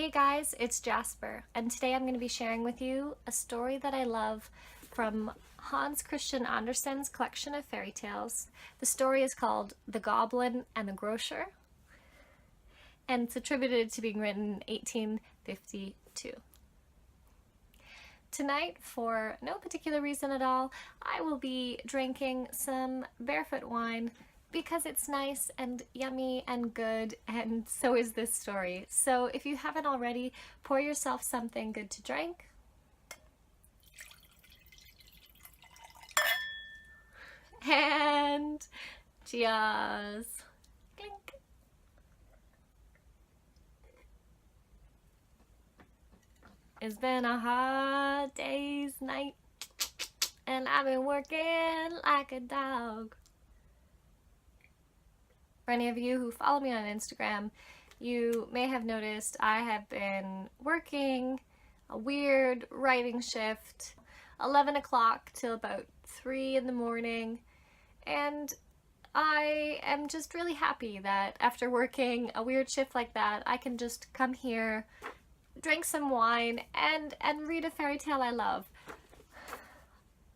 Hey guys, it's Jasper, and today I'm going to be sharing with you a story that I love from Hans Christian Andersen's collection of fairy tales. The story is called The Goblin and the Grocer, and it's attributed to being written in 1852. Tonight, for no particular reason at all, I will be drinking some barefoot wine because it's nice and yummy and good, and so is this story. So if you haven't already, pour yourself something good to drink. And cheers. Clink. It's been a hard day's night, and I've been working like a dog. For any of you who follow me on Instagram, you may have noticed I have been working a weird writing shift, 11 o'clock till about 3 in the morning, and I am just really happy that after working a weird shift like that, I can just come here, drink some wine, and read a fairy tale I love.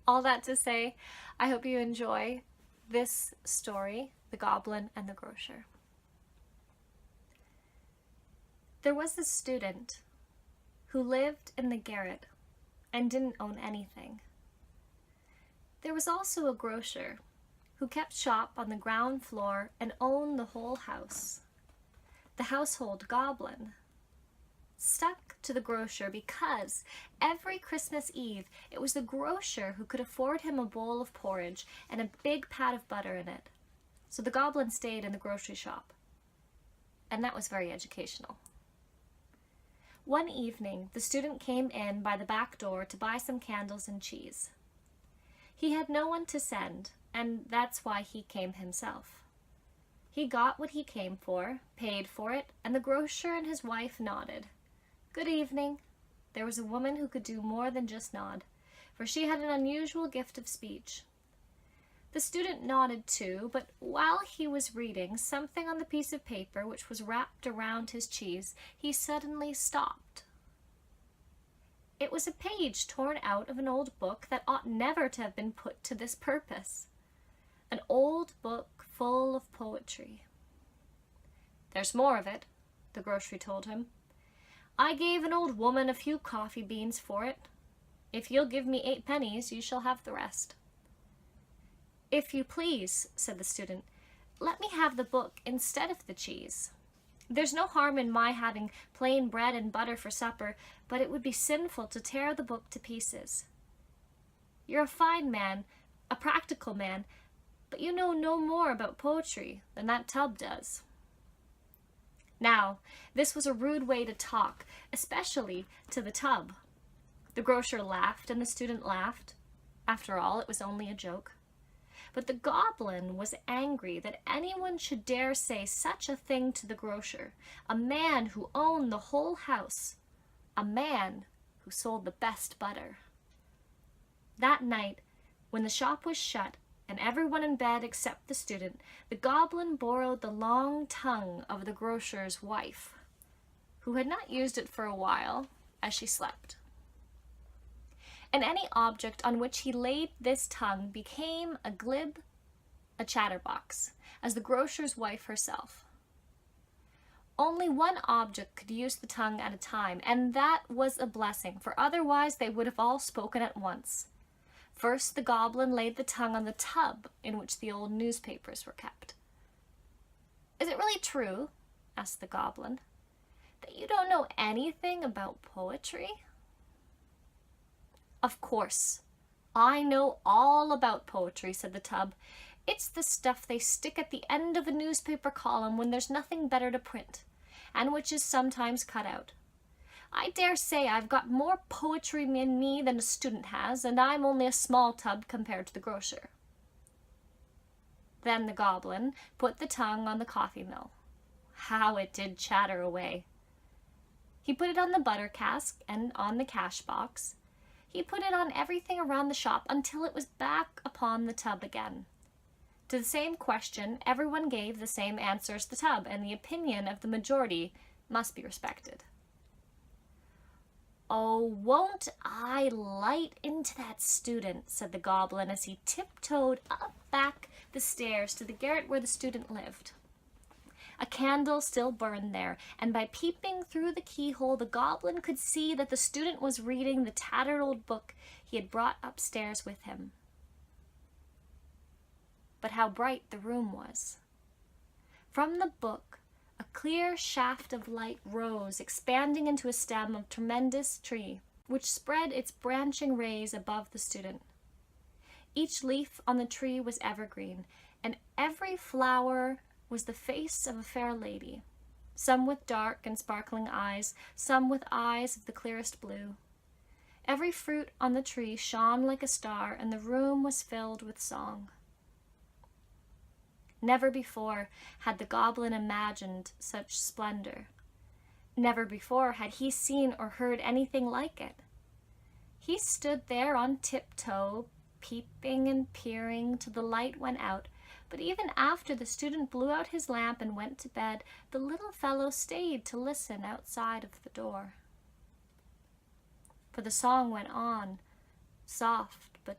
All that to say, I hope you enjoy this story, The Goblin and the Grocer. There was this student who lived in the garret and didn't own anything. There was also a grocer who kept shop on the ground floor and owned the whole house. The household goblin stuck to the grocer because every Christmas Eve it was the grocer who could afford him a bowl of porridge and a big pat of butter in it. So the goblin stayed in the grocery shop, and that was very educational. One evening, the student came in by the back door to buy some candles and cheese. He had no one to send, and that's why he came himself. He got what he came for, paid for it, and the grocer and his wife nodded. Good evening. There was a woman who could do more than just nod, for she had an unusual gift of speech. The student nodded too, but while he was reading something on the piece of paper which was wrapped around his cheese, he suddenly stopped. It was a page torn out of an old book that ought never to have been put to this purpose. An old book full of poetry. There's more of it, the grocer told him. I gave an old woman a few coffee beans for it. If you'll give me 8 pennies, you shall have the rest. If you please, said the student, let me have the book instead of the cheese. There's no harm in my having plain bread and butter for supper, but it would be sinful to tear the book to pieces. You're a fine man, a practical man, but you know no more about poetry than that tub does. Now, this was a rude way to talk, especially to the tub. The grocer laughed and the student laughed. After all, it was only a joke. But the goblin was angry that anyone should dare say such a thing to the grocer, a man who owned the whole house, a man who sold the best butter. That night, when the shop was shut and everyone in bed except the student, the goblin borrowed the long tongue of the grocer's wife, who had not used it for a while, as she slept. And any object on which he laid this tongue became a glib, a chatterbox, as the grocer's wife herself. Only one object could use the tongue at a time, and that was a blessing, for otherwise they would have all spoken at once. First, the goblin laid the tongue on the tub in which the old newspapers were kept. Is it really true, asked the goblin, that you don't know anything about poetry? Of course. I know all about poetry, said the tub. It's the stuff they stick at the end of a newspaper column when there's nothing better to print, and which is sometimes cut out. I dare say I've got more poetry in me than a student has, and I'm only a small tub compared to the grocer. Then the goblin put the tongue on the coffee mill. How it did chatter away. He put it on the butter cask and on the cash box. He put it on everything around the shop until it was back upon the tub again. To the same question, everyone gave the same answer as the tub, and the opinion of the majority must be respected. "Oh, won't I light into that student," said the goblin as he tiptoed up back the stairs to the garret where the student lived. A candle still burned there, and by peeping through the keyhole, the goblin could see that the student was reading the tattered old book he had brought upstairs with him. But how bright the room was! From the book, a clear shaft of light rose, expanding into a stem of tremendous tree, which spread its branching rays above the student. Each leaf on the tree was evergreen, and every flower was the face of a fair lady, some with dark and sparkling eyes, some with eyes of the clearest blue. Every fruit on the tree shone like a star, and the room was filled with song. Never before had the goblin imagined such splendor. Never before had he seen or heard anything like it. He stood there on tiptoe, peeping and peering till the light went out, but even after the student blew out his lamp and went to bed, the little fellow stayed to listen outside of the door. For the song went on, soft but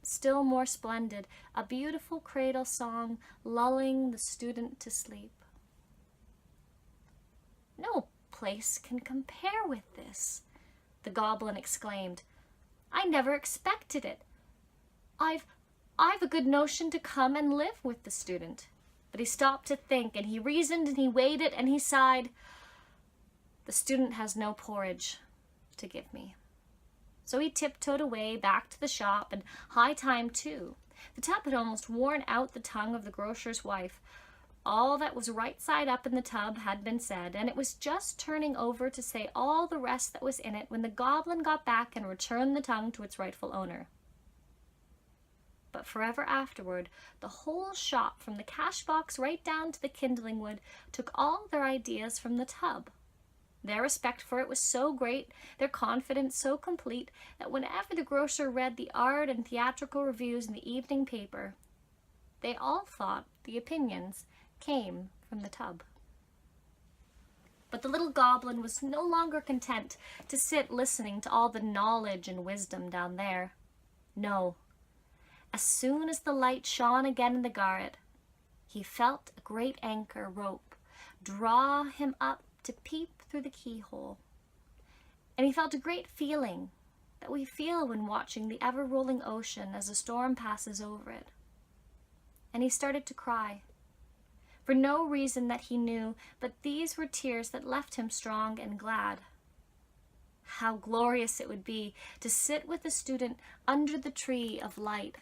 still more splendid, a beautiful cradle song lulling the student to sleep. "No place can compare with this," the goblin exclaimed. "I never expected it. I've a good notion to come and live with the student." But he stopped to think, and he reasoned, and he waited, and he sighed. "The student has no porridge to give me." So he tiptoed away back to the shop, and high time too. The tub had almost worn out the tongue of the grocer's wife. All that was right side up in the tub had been said, and it was just turning over to say all the rest that was in it when the goblin got back and returned the tongue to its rightful owner. But forever afterward, the whole shop, from the cash box right down to the kindling wood, took all their ideas from the tub. Their respect for it was so great, their confidence so complete, that whenever the grocer read the art and theatrical reviews in the evening paper, they all thought the opinions came from the tub. But the little goblin was no longer content to sit listening to all the knowledge and wisdom down there. No. As soon as the light shone again in the garret, he felt a great anchor rope draw him up to peep through the keyhole. And he felt a great feeling that we feel when watching the ever-rolling ocean as a storm passes over it. And he started to cry, for no reason that he knew, but these were tears that left him strong and glad. How glorious it would be to sit with the student under the tree of light.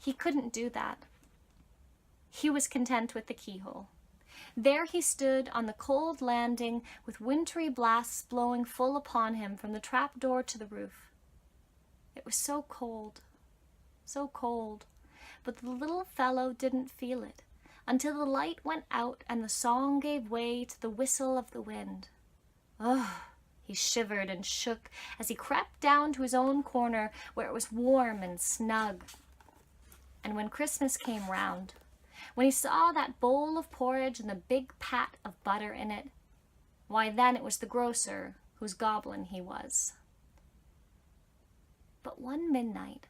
He couldn't do that. He was content with the keyhole. There he stood on the cold landing with wintry blasts blowing full upon him from the trapdoor to the roof. It was so cold, but the little fellow didn't feel it until the light went out and the song gave way to the whistle of the wind. Oh, he shivered and shook as he crept down to his own corner where it was warm and snug. And when Christmas came round, when he saw that bowl of porridge and the big pat of butter in it, why then it was the grocer whose goblin he was. But one midnight,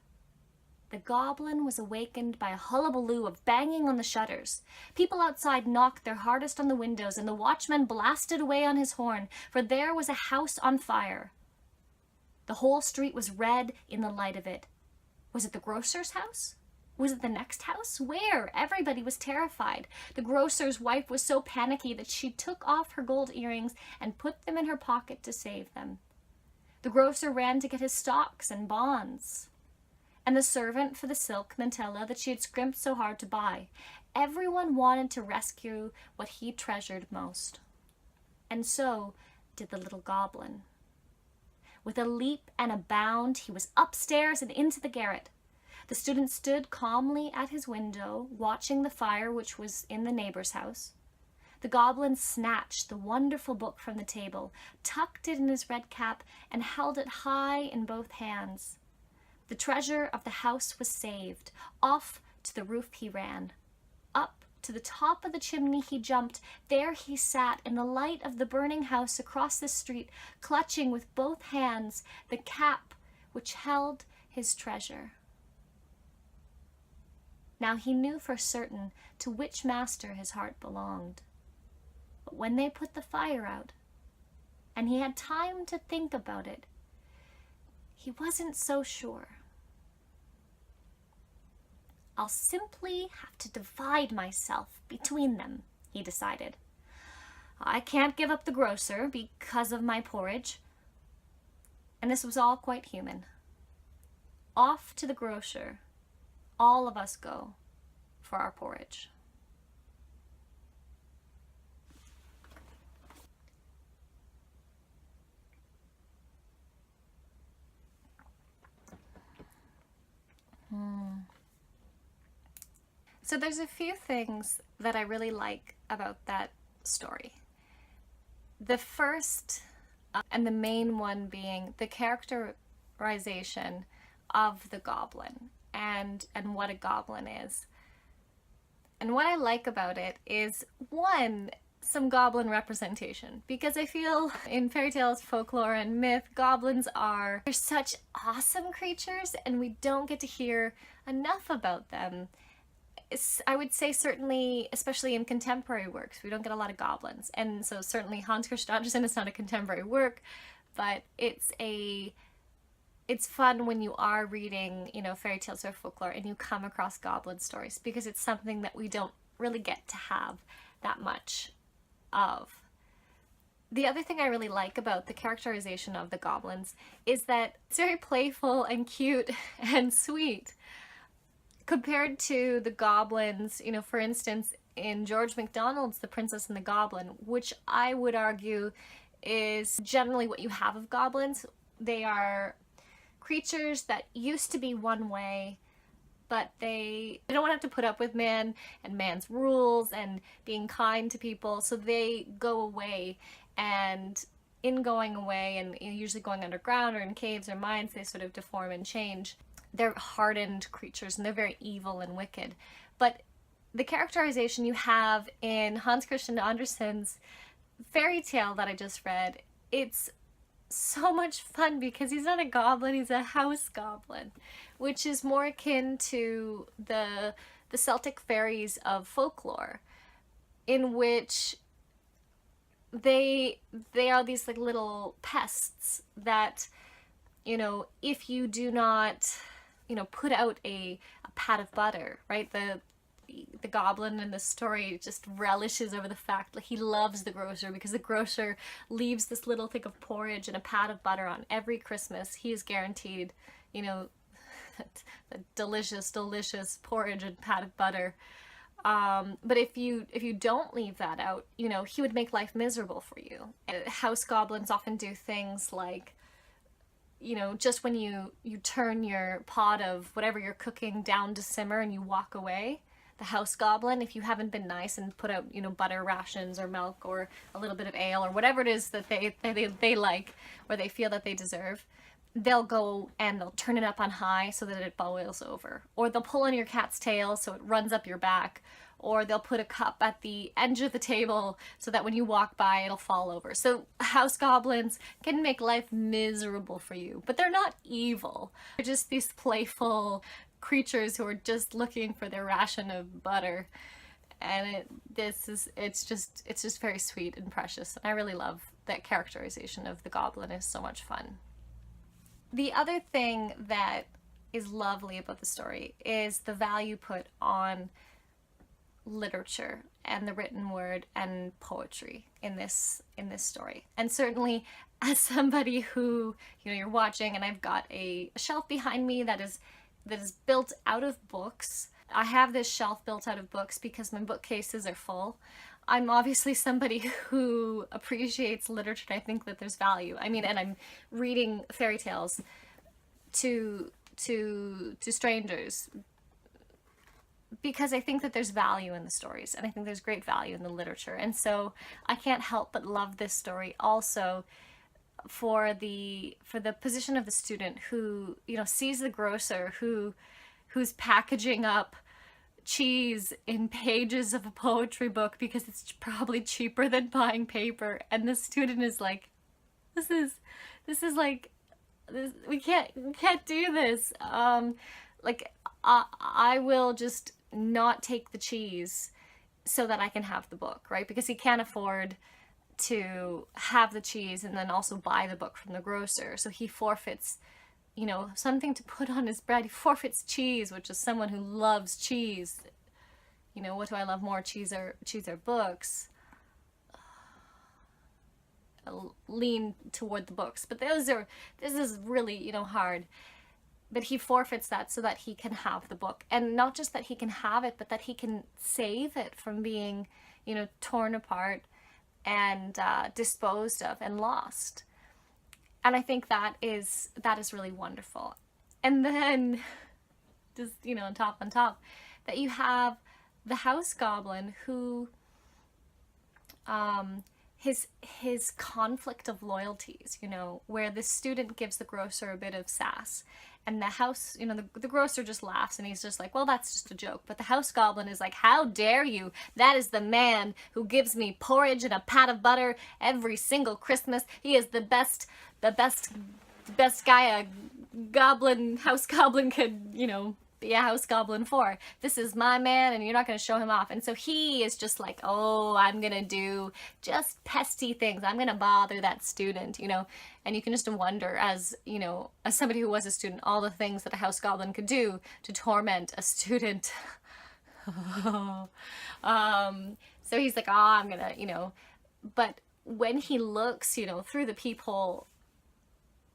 the goblin was awakened by a hullabaloo of banging on the shutters. People outside knocked their hardest on the windows, and the watchman blasted away on his horn, for there was a house on fire. The whole street was red in the light of it. Was it the grocer's house? Was it the next house? Where? Everybody was terrified. The grocer's wife was so panicky that she took off her gold earrings and put them in her pocket to save them. The grocer ran to get his stocks and bonds, and the servant for the silk mantilla that she had scrimped so hard to buy. Everyone wanted to rescue what he treasured most. And so did the little goblin. With a leap and a bound, he was upstairs and into the garret. The student stood calmly at his window, watching the fire which was in the neighbor's house. The goblin snatched the wonderful book from the table, tucked it in his red cap, and held it high in both hands. The treasure of the house was saved. Off to the roof he ran, up To the top of the chimney he jumped. There he sat in the light of the burning house across the street, clutching with both hands the cap which held his treasure. Now he knew for certain to which master his heart belonged. But when they put the fire out, and he had time to think about it, he wasn't so sure. I'll simply have to divide myself between them, he decided. I can't give up the grocer because of my porridge. And this was all quite human. Off to the grocer, all of us go for our porridge. So there's a few things that I really like about that story. The first and the main one being the characterization of the goblin and what a goblin is. And what I like about it is, one, some goblin representation, because I feel in fairy tales, folklore, and myth, goblins they're such awesome creatures, and we don't get to hear enough about them. I would say certainly, especially in contemporary works, we don't get a lot of goblins. And so certainly Hans Christian Andersen is not a contemporary work, but it's fun when you are reading, fairy tales or folklore and you come across goblin stories, because it's something that we don't really get to have that much of. The other thing I really like about the characterization of the goblins is that it's very playful and cute and sweet. Compared to the goblins, for instance, in George MacDonald's The Princess and the Goblin, which I would argue is generally what you have of goblins. They are creatures that used to be one way, but they don't want to have to put up with man and man's rules and being kind to people, so they go away, and in going away, and usually going underground or in caves or mines, they sort of deform and change. They're hardened creatures, and they're very evil and wicked. But the characterization you have in Hans Christian Andersen's fairy tale that I just read, it's so much fun because he's not a goblin, he's a house goblin, which is more akin to the Celtic fairies of folklore, in which they are these like little pests that, if you do not put out a pat of butter, right? The goblin in the story just relishes over the fact that he loves the grocer, because the grocer leaves this little thing of porridge and a pat of butter on every Christmas. He is guaranteed, the delicious, delicious porridge and pat of butter. But if you don't leave that out, he would make life miserable for you. House goblins often do things like, just when you turn your pot of whatever you're cooking down to simmer and you walk away, the house goblin, if you haven't been nice and put out, butter rations or milk or a little bit of ale or whatever it is that they like, or they feel that they deserve, they'll go and they'll turn it up on high so that it boils over. Or they'll pull on your cat's tail so it runs up your back. Or they'll put a cup at the edge of the table so that when you walk by, it'll fall over. So house goblins can make life miserable for you, but they're not evil. They're just these playful creatures who are just looking for their ration of butter. And it's just very sweet and precious. And I really love that characterization of the goblin. Is so much fun. The other thing that is lovely about the story is the value put on literature and the written word and poetry in this story. And certainly as somebody who, you're watching, and I've got a shelf behind me that is built out of books. I have this shelf built out of books because my bookcases are full. I'm obviously somebody who appreciates literature, and I think that there's value. And I'm reading fairy tales to strangers because I think that there's value in the stories, and I think there's great value in the literature. And so I can't help but love this story also for the position of the student who, sees the grocer who's packaging up cheese in pages of a poetry book because it's probably cheaper than buying paper. And the student is like, this is like, we can't do this. Like, I will just not take the cheese so that I can have the book, right? Because he can't afford to have the cheese and then also buy the book from the grocer. So he forfeits, you know, something to put on his bread. He forfeits cheese, which is someone who loves cheese. You know, what do I love more, cheese or books? I'll lean toward the books, but this is really, you know, hard. But he forfeits that so that he can have the book. And not just that he can have it, but that he can save it from being, you know, torn apart and disposed of and lost. And I think that is really wonderful. And then, just, you know, on top, that you have the House Goblin who, his conflict of loyalties, you know, where the student gives the grocer a bit of sass, and the house, you know, the grocer just laughs and he's just like, well, that's just a joke. But the House Goblin is like, how dare you? That is the man who gives me porridge and a pat of butter every single Christmas. He is the best guy a goblin, House Goblin could, you know, be a House Goblin for. This is my man and you're not going to show him off. And so he is just like, oh, I'm going to do just pesty things. I'm going to bother that student, you know. And you can just wonder, as, you know, as somebody who was a student, all the things that a House Goblin could do to torment a student. So he's like, oh, I'm going to, you know. But when he looks, you know, through the peephole,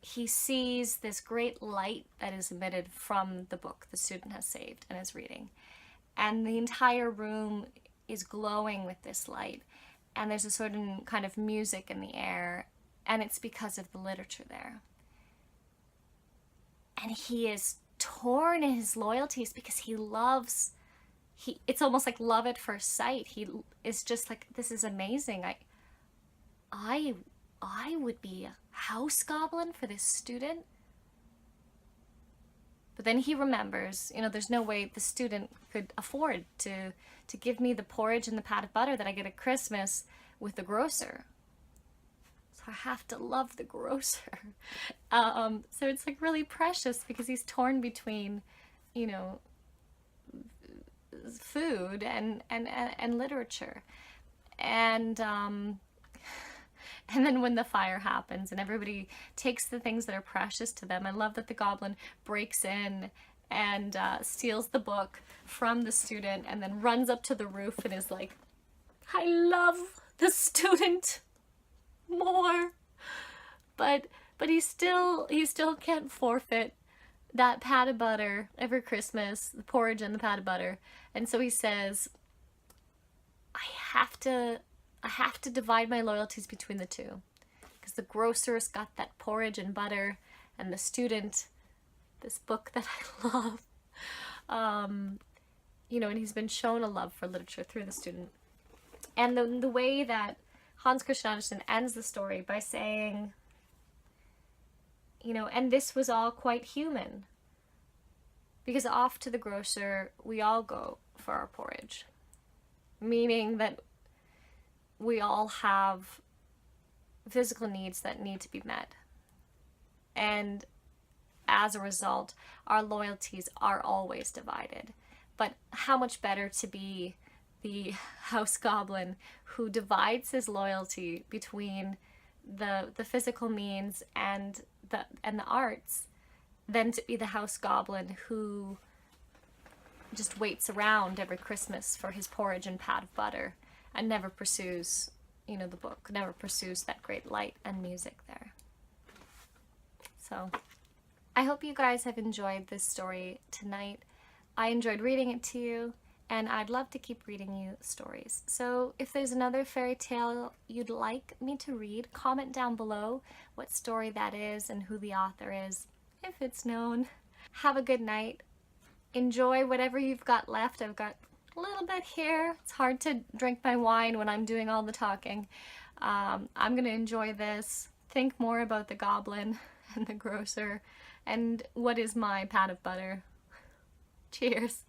he sees this great light that is emitted from the book the student has saved and is reading. And the entire room is glowing with this light. And there's a certain kind of music in the air. And it's because of the literature there. And he is torn in his loyalties because he loves, it's almost like love at first sight. He is just like, this is amazing. I would be a House Goblin for this student. But then he remembers, you know, there's no way the student could afford to give me the porridge and the pat of butter that I get at Christmas with the grocer. So I have to love the grocer. So it's like really precious because he's torn between, you know, food and literature. And then when the fire happens and everybody takes the things that are precious to them, I love that the goblin breaks in and steals the book from the student and then runs up to the roof and is like, I love the student more. But he still can't forfeit that pat of butter every Christmas, the porridge and the pat of butter. And so he says, I have to divide my loyalties between the two, because the grocer's got that porridge and butter, and the student, this book that I love. You know, and he's been shown a love for literature through the student. And the way that Hans Christian Andersen ends the story by saying, you know, and this was all quite human, because off to the grocer we all go for our porridge, meaning that we all have physical needs that need to be met. And as a result, our loyalties are always divided. But how much better to be the House Goblin who divides his loyalty between the physical means and the arts than to be the House Goblin who just waits around every Christmas for his porridge and pat of butter and never pursues, you know, the book, never pursues that great light and music there. So I hope you guys have enjoyed this story tonight. I enjoyed reading it to you, and I'd love to keep reading you stories. So if there's another fairy tale you'd like me to read, comment down below what story that is and who the author is, if it's known. Have a good night. Enjoy whatever you've got left. I've got a little bit here. It's hard to drink my wine when I'm doing all the talking. I'm gonna enjoy this, think more about the goblin and the grocer, and what is my pat of butter. Cheers.